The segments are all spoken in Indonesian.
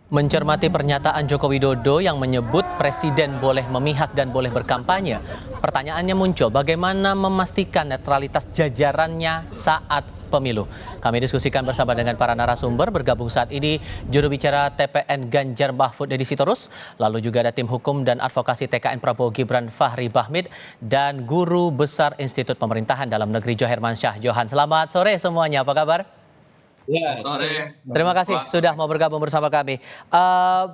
Mencermati pernyataan Joko Widodo yang menyebut presiden boleh memihak dan boleh berkampanye, pertanyaannya muncul, bagaimana memastikan netralitas jajarannya saat pemilu? Kami diskusikan bersama dengan para narasumber. Bergabung saat ini juru bicara TPN Ganjar Mahfud Deddy Sitorus, lalu juga ada tim hukum dan advokasi TKN Prabowo Gibran Fahri Bahmid, dan Guru Besar Institut Pemerintahan Dalam Negeri Johermansyah Johan. Selamat sore semuanya, apa kabar? Ya, sore. Terima kasih sudah mau bergabung bersama kami.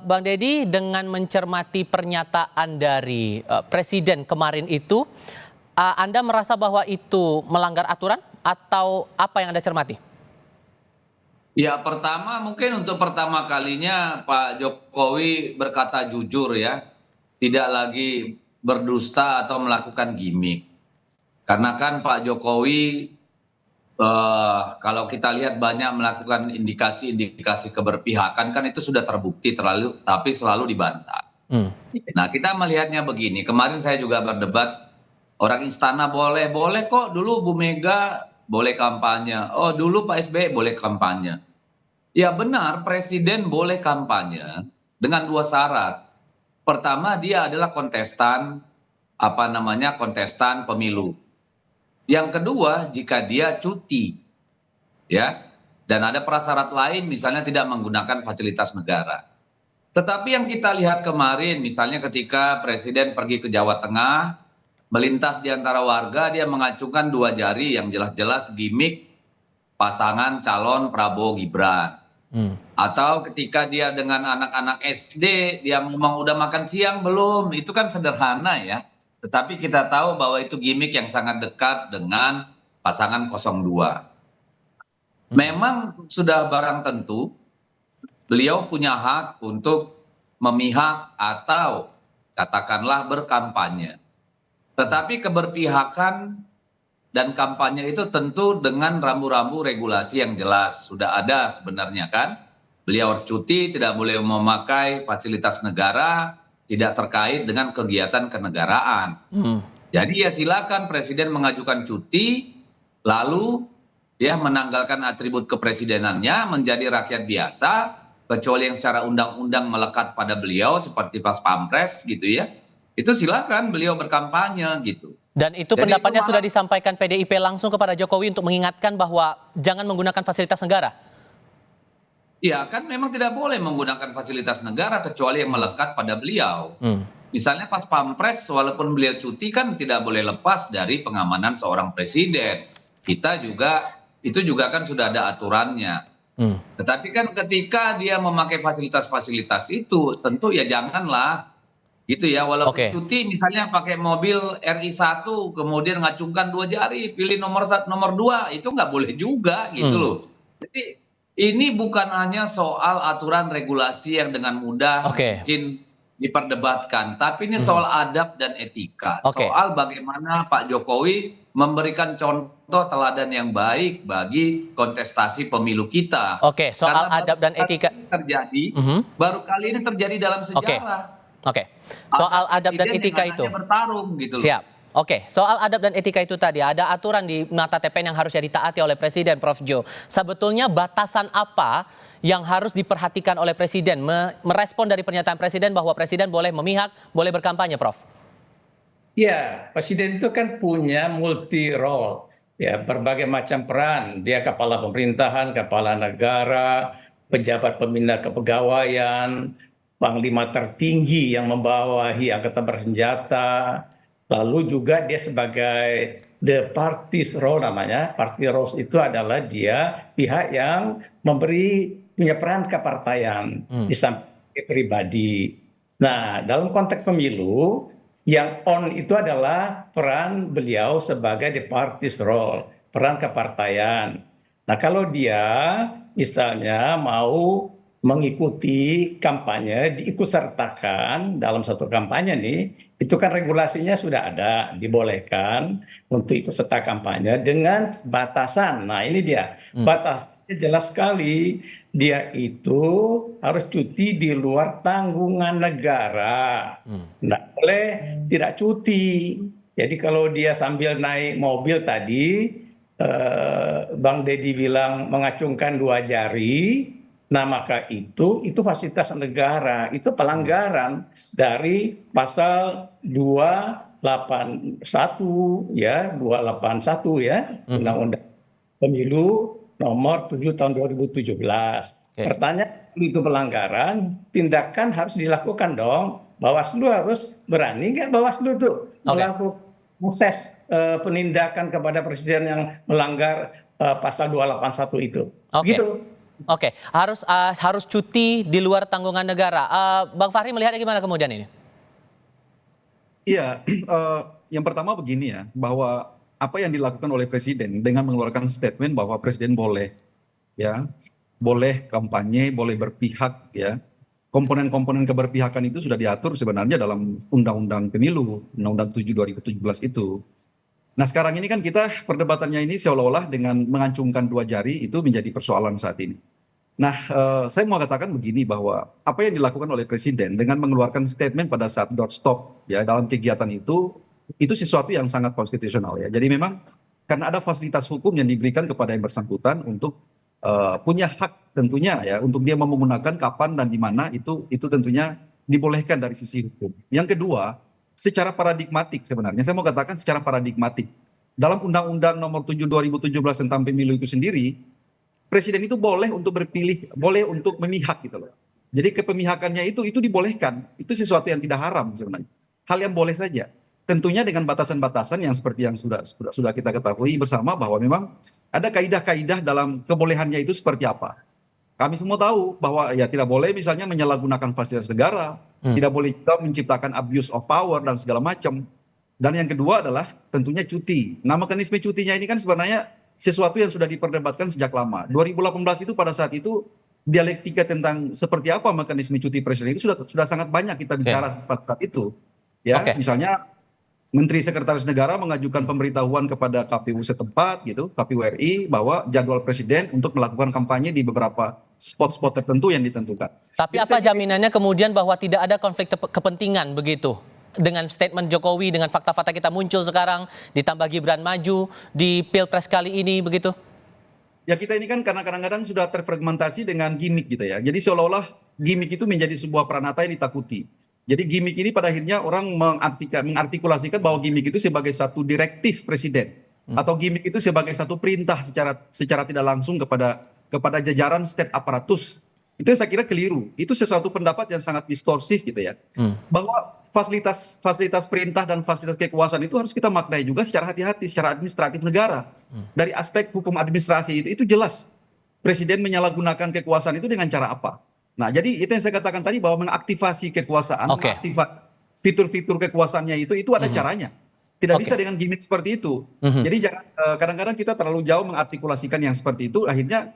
Bang Deddy, dengan mencermati pernyataan dari Presiden kemarin itu, Anda merasa bahwa itu melanggar aturan atau apa yang Anda cermati? Ya, pertama mungkin untuk pertama kalinya Pak Jokowi berkata jujur ya, tidak lagi berdusta atau melakukan gimmick. Karena kan Pak Jokowi kalau kita lihat banyak melakukan indikasi-indikasi keberpihakan kan itu sudah terbukti tapi selalu dibantah. Nah, kita melihatnya begini, kemarin saya juga berdebat, orang istana boleh kok, dulu Bu Mega boleh kampanye, oh dulu Pak SBY boleh kampanye. Ya benar, presiden boleh kampanye dengan dua syarat. Pertama, dia adalah kontestan kontestan pemilu. Yang kedua, jika dia cuti, ya, dan ada prasyarat lain, misalnya tidak menggunakan fasilitas negara. Tetapi yang kita lihat kemarin, misalnya ketika Presiden pergi ke Jawa Tengah, melintas di antara warga, dia mengacungkan dua jari yang jelas-jelas gimmick pasangan calon Prabowo Gibran. Atau ketika dia dengan anak-anak SD, dia ngomong udah makan siang belum, itu kan sederhana ya. Tetapi kita tahu bahwa itu gimmick yang sangat dekat dengan pasangan 02. Memang sudah barang tentu beliau punya hak untuk memihak atau katakanlah berkampanye. Tetapi keberpihakan dan kampanye itu tentu dengan rambu-rambu regulasi yang jelas. Sudah ada sebenarnya kan. Beliau harus cuti, tidak boleh memakai fasilitas negara, tidak terkait dengan kegiatan kenegaraan. Jadi ya silakan presiden mengajukan cuti, lalu ya menanggalkan atribut kepresidenannya menjadi rakyat biasa, kecuali yang secara undang-undang melekat pada beliau seperti pas Pampres gitu ya. Itu silakan beliau berkampanye gitu. Dan itu Jadi pendapatnya itu sudah disampaikan PDIP langsung kepada Jokowi untuk mengingatkan bahwa jangan menggunakan fasilitas negara? ya kan memang tidak boleh menggunakan fasilitas negara kecuali yang melekat pada beliau. Misalnya pas Pampres, walaupun beliau cuti kan tidak boleh lepas dari pengamanan seorang presiden. Itu juga kan sudah ada aturannya. Tetapi kan ketika dia memakai fasilitas-fasilitas itu, tentu ya janganlah gitu ya, walaupun cuti misalnya pakai mobil RI1 kemudian ngacungkan dua jari, pilih nomor 1, nomor 2, itu nggak boleh juga gitu loh. Jadi ini bukan hanya soal aturan regulasi yang dengan mudah mungkin diperdebatkan, tapi ini soal adab dan etika, soal bagaimana Pak Jokowi memberikan contoh teladan yang baik bagi kontestasi pemilu kita. Soal adab dan etika baru kali ini terjadi dalam sejarah. Soal adab dan etika itu. Bertarung gitu loh. Siap. Soal adab dan etika itu tadi, ada aturan di Nata TPN yang harusnya ditaati oleh Presiden, Prof. Jo. Sebetulnya batasan apa yang harus diperhatikan oleh Presiden, merespon dari pernyataan Presiden bahwa Presiden boleh memihak, boleh berkampanye, Prof? Ya, Presiden itu kan punya multi role, ya, berbagai macam peran. Dia kepala pemerintahan, kepala negara, pejabat pembina kepegawaian, panglima tertinggi yang membawahi angkatan bersenjata. Lalu juga dia sebagai the party's role namanya. Party role itu adalah dia pihak yang punya peran kepartaian di samping pribadi. Nah, dalam konteks pemilu, yang on itu adalah peran beliau sebagai the party's role, peran kepartaian. Nah, kalau dia misalnya mau mengikuti kampanye, diikutsertakan dalam satu kampanye nih, itu kan regulasinya sudah ada, dibolehkan untuk ikut serta kampanye dengan batasan. Nah, ini dia, batasnya jelas sekali, dia itu harus cuti di luar tanggungan negara. Nggak boleh tidak cuti. Jadi kalau dia sambil naik mobil tadi, Bang Deddy bilang mengacungkan dua jari, Nah, maka itu fasilitas negara, itu pelanggaran dari pasal 281 ya, 281 ya, Undang-Undang Pemilu nomor 7 tahun 2017. Oke. Pertanyaan, itu pelanggaran, tindakan harus dilakukan dong. Bawaslu harus berani nggak Bawaslu tuh melakukan proses penindakan kepada presiden yang melanggar pasal 281 itu. Oke. Gitu. Oke, harus cuti di luar tanggungan negara. Bang Fahri melihatnya gimana kemudian ini? Iya, yang pertama begini ya, bahwa apa yang dilakukan oleh presiden dengan mengeluarkan statement bahwa presiden boleh ya, boleh kampanye, boleh berpihak ya. Komponen-komponen keberpihakan itu sudah diatur sebenarnya dalam Undang-Undang Pemilu, Undang-Undang 7 2017 itu. Nah, sekarang ini kan kita perdebatannya ini seolah-olah dengan mengacungkan dua jari itu menjadi persoalan saat ini. Nah, saya mau katakan begini bahwa apa yang dilakukan oleh presiden dengan mengeluarkan statement pada saat doorstop ya dalam kegiatan itu sesuatu yang sangat konstitusional ya. Jadi memang karena ada fasilitas hukum yang diberikan kepada yang bersangkutan untuk punya hak tentunya ya untuk dia mau menggunakan kapan dan di mana itu tentunya dibolehkan dari sisi hukum. Yang kedua, secara paradigmatik sebenarnya saya mau katakan secara paradigmatik dalam Undang-Undang Nomor 7 2017 tentang pemilu itu sendiri, presiden itu boleh untuk berpilih, boleh untuk memihak gitu loh. Jadi kepemihakannya itu dibolehkan, itu sesuatu yang tidak haram sebenarnya. Hal yang boleh saja. Tentunya dengan batasan-batasan yang seperti yang sudah kita ketahui bersama bahwa memang ada kaidah-kaidah dalam kebolehannya itu seperti apa. Kami semua tahu bahwa ya tidak boleh misalnya menyalahgunakan fasilitas negara, tidak boleh juga menciptakan abuse of power dan segala macam. Dan yang kedua adalah tentunya cuti. Nah, mekanisme cutinya ini kan sebenarnya sesuatu yang sudah diperdebatkan sejak lama. 2018 itu pada saat itu dialektika tentang seperti apa mekanisme cuti presiden itu sudah sangat banyak kita bicara pada saat itu. Ya, misalnya Menteri Sekretaris Negara mengajukan pemberitahuan kepada KPU setempat gitu, KPU RI bahwa jadwal presiden untuk melakukan kampanye di beberapa spot-spot tertentu yang ditentukan. Tapi jadi apa jaminannya kemudian bahwa tidak ada konflik kepentingan begitu? Dengan statement Jokowi, dengan fakta-fakta kita muncul sekarang, ditambah Gibran maju di Pilpres kali ini begitu? Ya kita ini kan karena kadang-kadang sudah terfragmentasi dengan gimmick gitu ya. Jadi seolah-olah gimmick itu menjadi sebuah peranata yang ditakuti. Jadi gimmick ini pada akhirnya orang mengartikulasikan bahwa gimmick itu sebagai satu direktif presiden atau gimmick itu sebagai satu perintah secara tidak langsung kepada jajaran state aparatus. Itu yang saya kira keliru. Itu sesuatu pendapat yang sangat distorsif gitu ya. Bahwa fasilitas perintah dan fasilitas kekuasaan itu harus kita maknai juga secara hati-hati, secara administratif negara. Dari aspek hukum administrasi itu jelas presiden menyalahgunakan kekuasaan itu dengan cara apa. Nah, jadi itu yang saya katakan tadi bahwa mengaktifasi kekuasaan, fitur-fitur kekuasaannya itu ada caranya. Tidak bisa dengan gimmick seperti itu. Jadi jangan kadang-kadang kita terlalu jauh mengartikulasikan yang seperti itu, akhirnya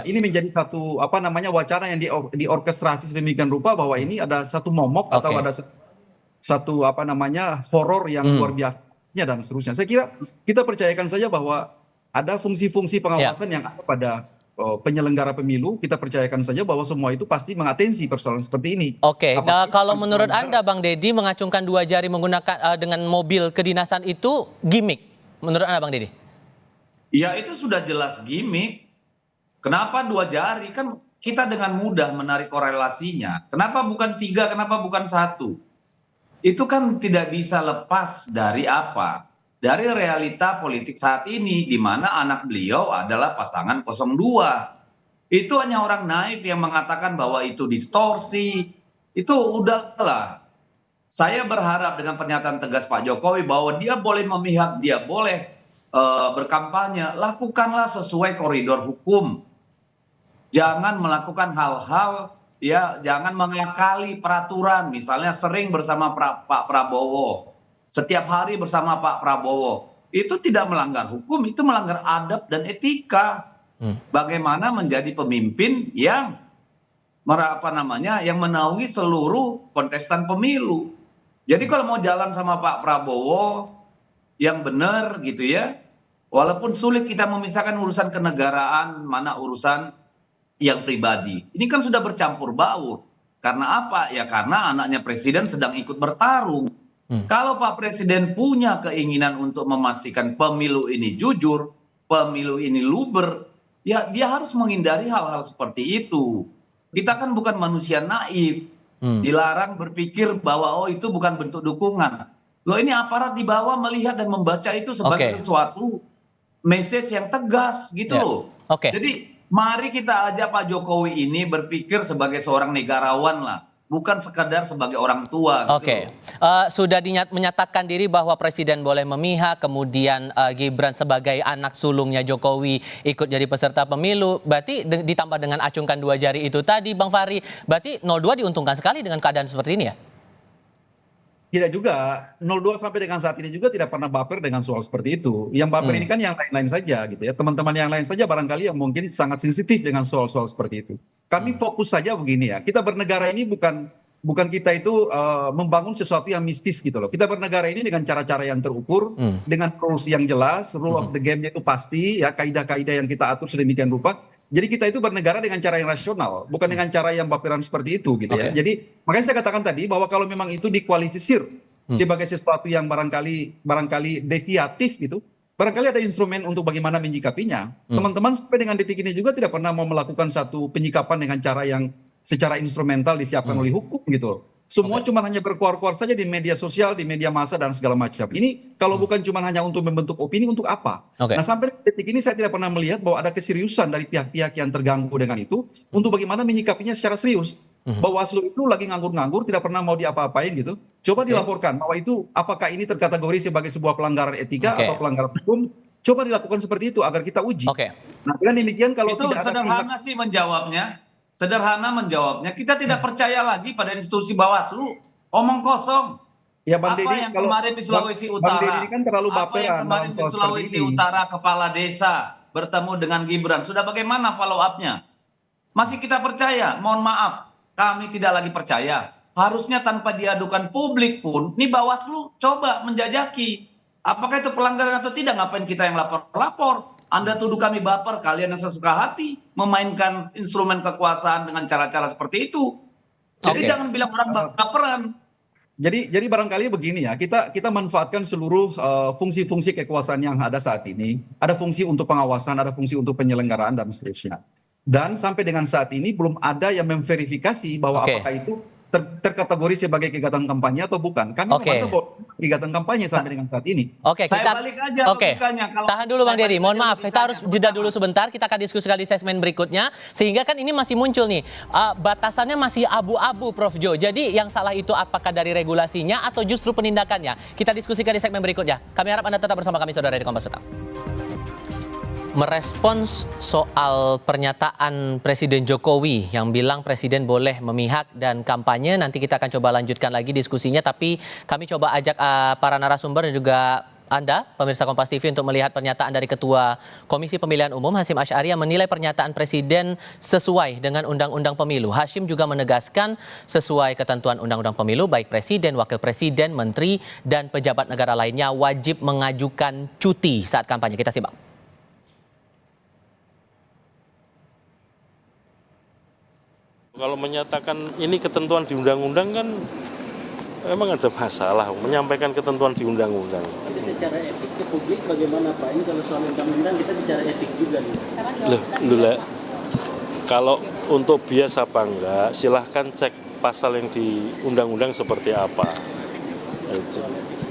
ini menjadi satu wacana yang diorkestrasi sedemikian rupa bahwa ini ada satu momok atau ada satu horor yang luar biasanya dan seterusnya. Saya kira kita percayakan saja bahwa ada fungsi-fungsi pengawasan yang ada pada penyelenggara pemilu, kita percayakan saja bahwa semua itu pasti mengatensi persoalan seperti ini. Oke, nah kalau menurut Anda Bang Deddy mengacungkan dua jari menggunakan dengan mobil kedinasan itu gimmick, menurut Anda Bang Deddy? Ya itu sudah jelas gimmick. Kenapa dua jari? Kan kita dengan mudah menarik korelasinya. Kenapa bukan 3, kenapa bukan 1? Itu kan tidak bisa lepas dari apa? Dari realita politik saat ini, di mana anak beliau adalah pasangan 02. Itu hanya orang naif yang mengatakan bahwa itu distorsi. Itu udahlah. Saya berharap dengan pernyataan tegas Pak Jokowi bahwa dia boleh memihak, dia boleh berkampanye, lakukanlah sesuai koridor hukum. Jangan melakukan hal-hal, ya jangan mengakali peraturan, misalnya sering bersama Pak Prabowo. Setiap hari bersama Pak Prabowo, itu tidak melanggar hukum, itu melanggar adab dan etika. Bagaimana menjadi pemimpin yang yang menaungi seluruh kontestan pemilu. Jadi kalau mau jalan sama Pak Prabowo yang benar gitu ya, walaupun sulit kita memisahkan urusan kenegaraan mana urusan yang pribadi. Ini kan sudah bercampur baur. Karena apa? Ya karena anaknya presiden sedang ikut bertarung. Kalau Pak Presiden punya keinginan untuk memastikan pemilu ini jujur, pemilu ini luber, ya dia harus menghindari hal-hal seperti itu. Kita kan bukan manusia naif, dilarang berpikir bahwa oh itu bukan bentuk dukungan. Loh ini aparat di bawah melihat dan membaca itu sebagai sesuatu message yang tegas gitu loh. Jadi mari kita ajak Pak Jokowi ini berpikir sebagai seorang negarawan lah, bukan sekadar sebagai orang tua. Gitu sudah menyatakan diri bahwa presiden boleh memihak, kemudian Gibran sebagai anak sulungnya Jokowi ikut jadi peserta pemilu. Berarti ditambah dengan acungkan 2 jari itu tadi, Bang Fahri, berarti 02 diuntungkan sekali dengan keadaan seperti ini ya? Tidak juga, 02 sampai dengan saat ini juga tidak pernah baper dengan soal seperti itu. Yang baper ini kan yang lain-lain saja gitu ya. Teman-teman yang lain saja barangkali yang mungkin sangat sensitif dengan soal-soal seperti itu. Kami fokus saja begini ya, kita bernegara ini bukan kita itu membangun sesuatu yang mistis gitu loh. Kita bernegara ini dengan cara-cara yang terukur, dengan rules yang jelas, rule of the game-nya itu pasti ya, kaidah-kaidah yang kita atur sedemikian rupa. Jadi kita itu bernegara dengan cara yang rasional, bukan dengan cara yang baperan seperti itu gitu ya. Jadi makanya saya katakan tadi bahwa kalau memang itu dikualifikasir sebagai sesuatu yang barangkali deviatif gitu, barangkali ada instrumen untuk bagaimana menyikapinya. Teman-teman sampai dengan detik ini juga tidak pernah mau melakukan satu penyikapan dengan cara yang secara instrumental disiapkan oleh hukum gitu. Semua cuma hanya berkuar-kuar saja di media sosial, di media massa dan segala macam. Ini kalau bukan cuma hanya untuk membentuk opini, untuk apa? Nah sampai detik ini saya tidak pernah melihat bahwa ada keseriusan dari pihak-pihak yang terganggu dengan itu untuk bagaimana menyikapinya secara serius. Bawaslu itu lagi nganggur-nganggur, tidak pernah mau diapa-apain gitu. Coba dilaporkan bahwa itu apakah ini terkategori sebagai sebuah pelanggaran etika atau pelanggaran hukum. Coba dilakukan seperti itu agar kita uji. Nah dengan demikian kalau itu tidak sederhana ada sih menjawabnya. Sederhana menjawabnya, kita tidak percaya lagi pada institusi Bawaslu, omong kosong. Ya Bang apa Deddy, yang kemarin di Sulawesi Utara, Bang Deddy kan terlalu apa yang baperan kemarin di Sulawesi Utara kepala desa bertemu dengan Gibran, sudah bagaimana follow up-nya? Masih kita percaya? Mohon maaf, kami tidak lagi percaya. Harusnya tanpa diadukan publik pun, nih Bawaslu coba menjajaki. Apakah itu pelanggaran atau tidak? Ngapain kita yang lapor-lapor? Anda tuduh kami baper, kalian yang sesuka hati memainkan instrumen kekuasaan dengan cara-cara seperti itu. Jadi jangan bilang orang baperan. Jadi barangkali begini ya, kita manfaatkan seluruh fungsi-fungsi kekuasaan yang ada saat ini. Ada fungsi untuk pengawasan, ada fungsi untuk penyelenggaraan dan seterusnya. Dan sampai dengan saat ini belum ada yang memverifikasi bahwa apakah itu terkategori sebagai kegiatan kampanye atau bukan. Kami memantau bahwa kegiatan kampanye sampai dengan saat ini. Saya balik aja logikanya. Tahan dulu Bang Deddy, mohon maaf, kita harus jeda dulu sebentar, kita akan diskusikan di segmen berikutnya. Sehingga kan ini masih muncul nih, batasannya masih abu-abu Prof Jo. Jadi yang salah itu apakah dari regulasinya atau justru penindakannya? Kita diskusikan di segmen berikutnya. Kami harap Anda tetap bersama kami saudara di Kompas Petang. Merespons soal pernyataan Presiden Jokowi yang bilang Presiden boleh memihak dan kampanye, nanti kita akan coba lanjutkan lagi diskusinya, tapi kami coba ajak para narasumber dan juga Anda, pemirsa Kompas TV, untuk melihat pernyataan dari Ketua Komisi Pemilihan Umum Hasyim Asy'ari yang menilai pernyataan Presiden sesuai dengan Undang-Undang Pemilu. Hasyim juga menegaskan sesuai ketentuan Undang-Undang Pemilu, baik Presiden, Wakil Presiden, Menteri, dan pejabat negara lainnya wajib mengajukan cuti saat kampanye. Kita simak. Kalau menyatakan ini ketentuan di undang-undang kan memang ada masalah menyampaikan ketentuan di undang-undang. Tapi secara etik ke publik bagaimana Pak? Ini kalau soal undang-undang kita bicara etik juga nih. Loh, kalau untuk bias apa enggak, silahkan cek pasal yang di undang-undang seperti apa.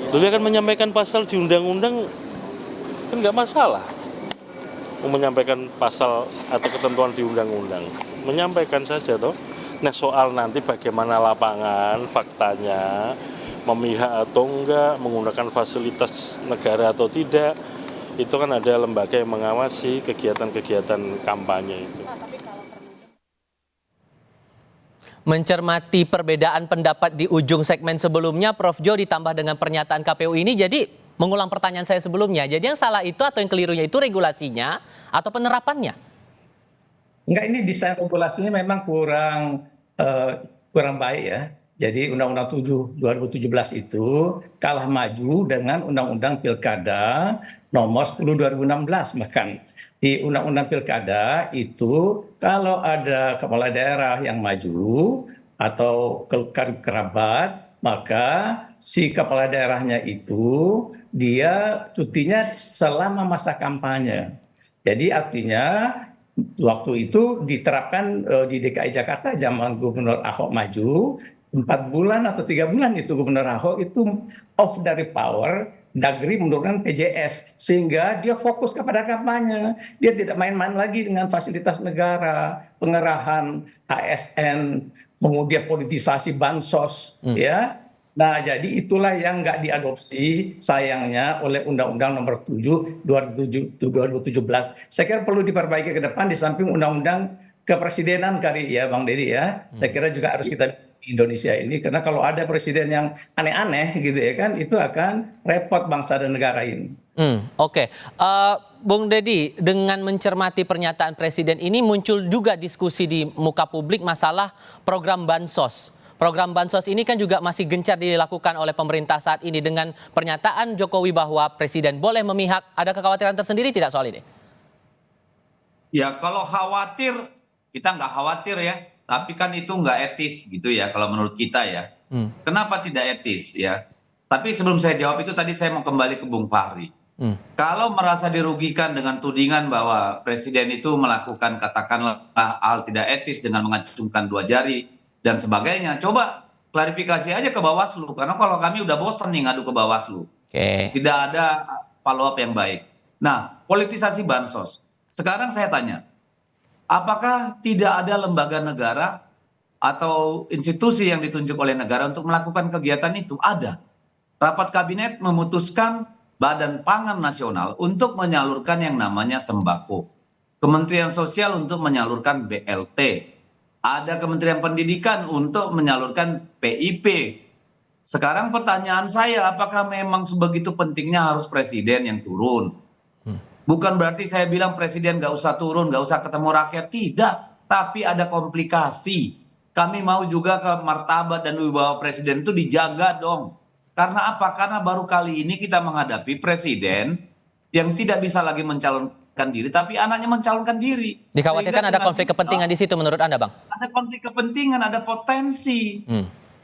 Dia akan menyampaikan pasal di undang-undang kan nggak masalah. Menyampaikan pasal atau ketentuan di undang-undang, menyampaikan saja toh. Nah soal nanti bagaimana lapangan faktanya, memihak atau enggak, menggunakan fasilitas negara atau tidak, itu kan ada lembaga yang mengawasi kegiatan-kegiatan kampanye itu. Mencermati perbedaan pendapat di ujung segmen sebelumnya, Prof Jo, ditambah dengan pernyataan KPU ini, jadi mengulang pertanyaan saya sebelumnya. Jadi yang salah itu atau yang kelirunya itu regulasinya atau penerapannya? Enggak, ini desain regulasinya memang kurang baik ya. Jadi Undang-Undang 7 2017 itu kalah maju dengan Undang-Undang Pilkada nomor 10 2016. Bahkan di Undang-Undang Pilkada itu kalau ada kepala daerah yang maju atau kerabat, maka si kepala daerahnya itu dia cutinya selama masa kampanye. Jadi artinya Waktu itu diterapkan di DKI Jakarta zaman Gubernur Ahok maju, 4 bulan atau 3 bulan itu Gubernur Ahok itu off dari power, Dagri menurunkan PJS sehingga dia fokus kepada kampanye. Dia tidak main-main lagi dengan fasilitas negara, pengerahan ASN, kemudian politisasi bansos, ya. Nah, jadi itulah yang nggak diadopsi sayangnya oleh Undang-Undang Nomor 7 2017. Saya kira perlu diperbaiki ke depan di samping Undang-Undang Kepresidenan kali ya, Bang Deddy ya. Saya kira juga harus kita di Indonesia ini karena kalau ada presiden yang aneh-aneh gitu ya kan, itu akan repot bangsa dan negara ini. Oke. Bung Deddy, dengan mencermati pernyataan Presiden ini muncul juga diskusi di muka publik masalah program bansos. Program bansos ini kan juga masih gencar dilakukan oleh pemerintah saat ini dengan pernyataan Jokowi bahwa Presiden boleh memihak. Ada kekhawatiran tersendiri tidak soal ini? Ya kalau khawatir, kita nggak khawatir ya. Tapi kan itu nggak etis gitu ya kalau menurut kita ya. Kenapa tidak etis ya? Tapi sebelum saya jawab itu tadi saya mau kembali ke Bung Fahri. Kalau merasa dirugikan dengan tudingan bahwa Presiden itu melakukan katakanlah hal tidak etis dengan mengacungkan 2 jari, dan sebagainya. Coba klarifikasi aja ke Bawaslu. Karena kalau kami udah bosan nih ngadu ke Bawaslu. Tidak ada follow up yang baik. Nah, politisasi bansos. Sekarang saya tanya, apakah tidak ada lembaga negara atau institusi yang ditunjuk oleh negara untuk melakukan kegiatan itu? Ada. Rapat kabinet memutuskan Badan Pangan Nasional untuk menyalurkan yang namanya sembako. Kementerian Sosial untuk menyalurkan BLT. Ada Kementerian Pendidikan untuk menyalurkan PIP. Sekarang pertanyaan saya, apakah memang sebegitu pentingnya harus presiden yang turun? Bukan berarti saya bilang presiden nggak usah turun, nggak usah ketemu rakyat. Tidak, tapi ada komplikasi. Kami mau juga ke martabat dan wibawa presiden itu dijaga dong. Karena apa? Karena baru kali ini kita menghadapi presiden yang tidak bisa lagi mencalonkan diri, tapi anaknya mencalonkan diri. Dikhawatirkan ada konflik kepentingan di situ menurut Anda, Bang? Ada konflik kepentingan, ada potensi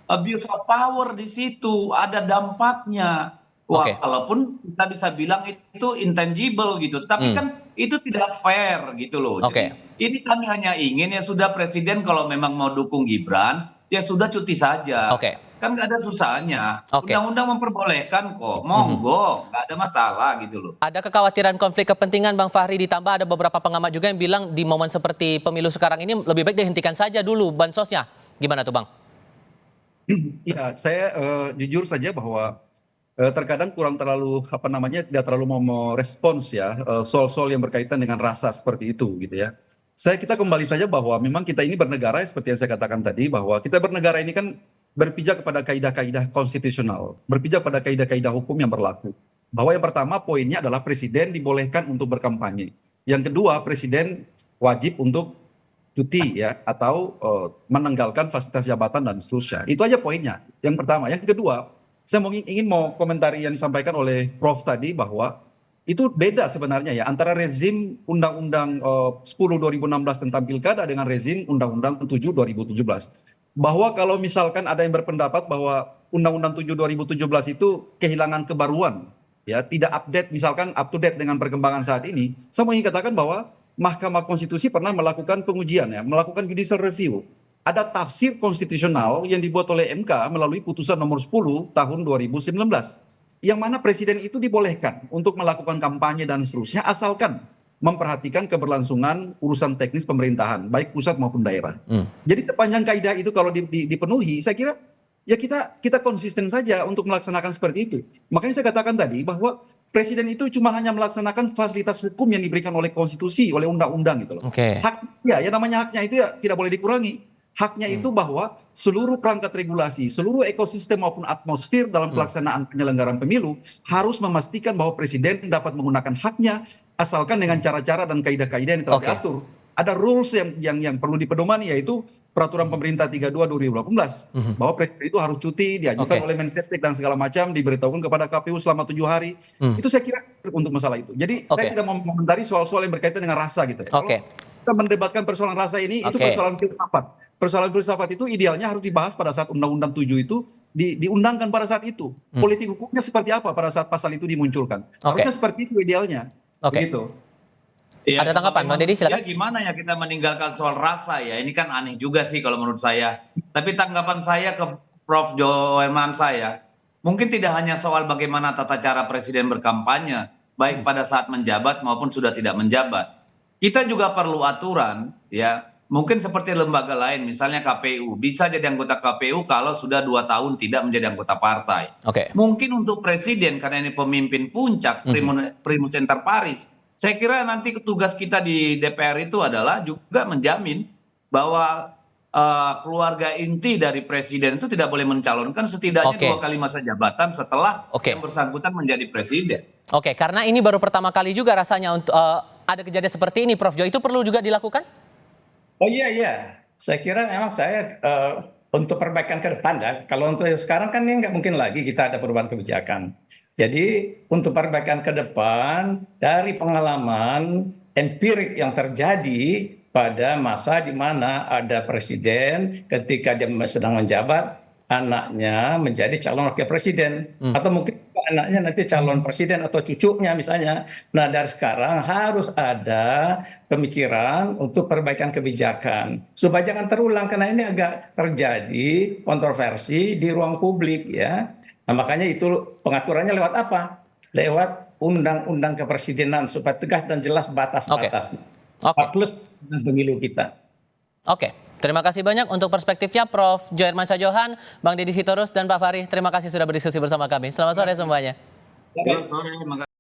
abuse of power di situ, ada dampaknya. Walaupun kita bisa bilang itu intangible gitu, tapi kan itu tidak fair gitu loh. Jadi ini kami hanya ingin ya sudah presiden kalau memang mau dukung Gibran, ya sudah cuti saja. Kan nggak ada susahnya. Undang-undang memperbolehkan kok, monggo, nggak ada masalah gitu loh. Ada kekhawatiran konflik kepentingan Bang Fahri, ditambah ada beberapa pengamat juga yang bilang di momen seperti pemilu sekarang ini lebih baik dihentikan saja dulu bansosnya. Gimana tuh Bang? Ya, saya jujur saja bahwa terkadang kurang terlalu tidak terlalu mau merespons ya soal-soal yang berkaitan dengan rasa seperti itu gitu ya. Kita kembali saja bahwa memang kita ini bernegara seperti yang saya katakan tadi, bahwa kita bernegara ini kan berpijak kepada kaidah-kaidah konstitusional, berpijak pada kaidah-kaidah hukum yang berlaku. Bahwa yang pertama poinnya adalah presiden dibolehkan untuk berkampanye. Yang kedua, presiden wajib untuk cuti ya atau menanggalkan fasilitas jabatan dan seterusnya. Itu aja poinnya. Yang pertama. Yang kedua, saya ingin komentari yang disampaikan oleh Prof tadi bahwa itu beda sebenarnya ya antara rezim Undang-Undang 10 2016 tentang pilkada dengan rezim Undang-Undang 7 2017. Bahwa kalau misalkan ada yang berpendapat bahwa Undang-Undang 7 2017 itu kehilangan kebaruan, ya tidak update, misalkan up to date dengan perkembangan saat ini, saya mau ingin katakan bahwa Mahkamah Konstitusi pernah melakukan pengujian, ya, melakukan judicial review. Ada tafsir konstitusional yang dibuat oleh MK melalui putusan nomor 10 tahun 2019, yang mana presiden itu dibolehkan untuk melakukan kampanye dan seterusnya, asalkan memperhatikan keberlangsungan urusan teknis pemerintahan, baik pusat maupun daerah. Jadi sepanjang kaidah itu kalau dipenuhi, saya kira ya kita konsisten saja untuk melaksanakan seperti itu. Makanya saya katakan tadi bahwa presiden itu cuma hanya melaksanakan fasilitas hukum yang diberikan oleh konstitusi, oleh undang-undang gitu loh. Haknya, ya namanya haknya itu ya tidak boleh dikurangi. Haknya itu bahwa seluruh perangkat regulasi, seluruh ekosistem maupun atmosfer dalam pelaksanaan penyelenggaraan pemilu harus memastikan bahwa presiden dapat menggunakan haknya asalkan dengan cara-cara dan kaidah-kaidah yang telah diatur. Ada rules yang perlu dipedomani, yaitu peraturan pemerintah 32 2018 bahwa presiden itu harus cuti, diajukan oleh Mensesnek dan segala macam, diberitahukan kepada KPU selama 7 hari. Itu saya kira untuk masalah itu. Jadi saya tidak mau mengomentari soal-soal yang berkaitan dengan rasa gitu ya. Kalau kita mendebatkan persoalan rasa ini, itu persoalan filsafat. Persoalan filsafat itu idealnya harus dibahas pada saat Undang-Undang 7 itu diundangkan pada saat itu. Politik hukumnya seperti apa pada saat pasal itu dimunculkan. Harusnya seperti itu idealnya. Begitu. Iya, Ada tanggapan, sebagai Bang Deddy, silakan. manusia gimana ya kita meninggalkan soal rasa ya? Ini kan aneh juga sih kalau menurut saya. Tapi tanggapan saya ke Prof. Joherman saya, mungkin tidak hanya soal bagaimana tata cara presiden berkampanye, baik pada saat menjabat maupun sudah tidak menjabat. Kita juga perlu aturan, ya. Mungkin seperti lembaga lain, misalnya KPU, bisa jadi anggota KPU kalau sudah 2 tahun tidak menjadi anggota partai. Oke. Mungkin untuk presiden, karena ini pemimpin puncak, primus inter pares, saya kira nanti tugas kita di DPR itu adalah juga menjamin bahwa keluarga inti dari presiden itu tidak boleh mencalonkan setidaknya Oke. 2 kali masa jabatan setelah Oke. yang bersangkutan menjadi presiden. Oke, karena ini baru pertama kali juga rasanya untuk ada kejadian seperti ini, Prof. Jo. Itu perlu juga dilakukan? Oh iya, saya kira memang saya untuk perbaikan ke depan ya. Kalau untuk sekarang kan ini nggak mungkin lagi kita ada perubahan kebijakan. Jadi untuk perbaikan ke depan dari pengalaman empirik yang terjadi pada masa di mana ada presiden ketika dia sedang menjabat, anaknya menjadi calon wakil presiden, atau mungkin anaknya nanti calon presiden atau cucunya misalnya. Nah, dari sekarang harus ada pemikiran untuk perbaikan kebijakan supaya jangan terulang, karena ini agak terjadi kontroversi di ruang publik ya. Nah, makanya itu pengaturannya lewat apa? Lewat undang-undang kepresidenan supaya tegas dan jelas batas-batasnya. Oke. Plus pemilu kita. Oke. Terima kasih banyak untuk perspektifnya Prof. Joherman Johan, Bang Deddy Sitorus, dan Pak Fahri. Terima kasih sudah berdiskusi bersama kami. Selamat sore semuanya. Selamat sore,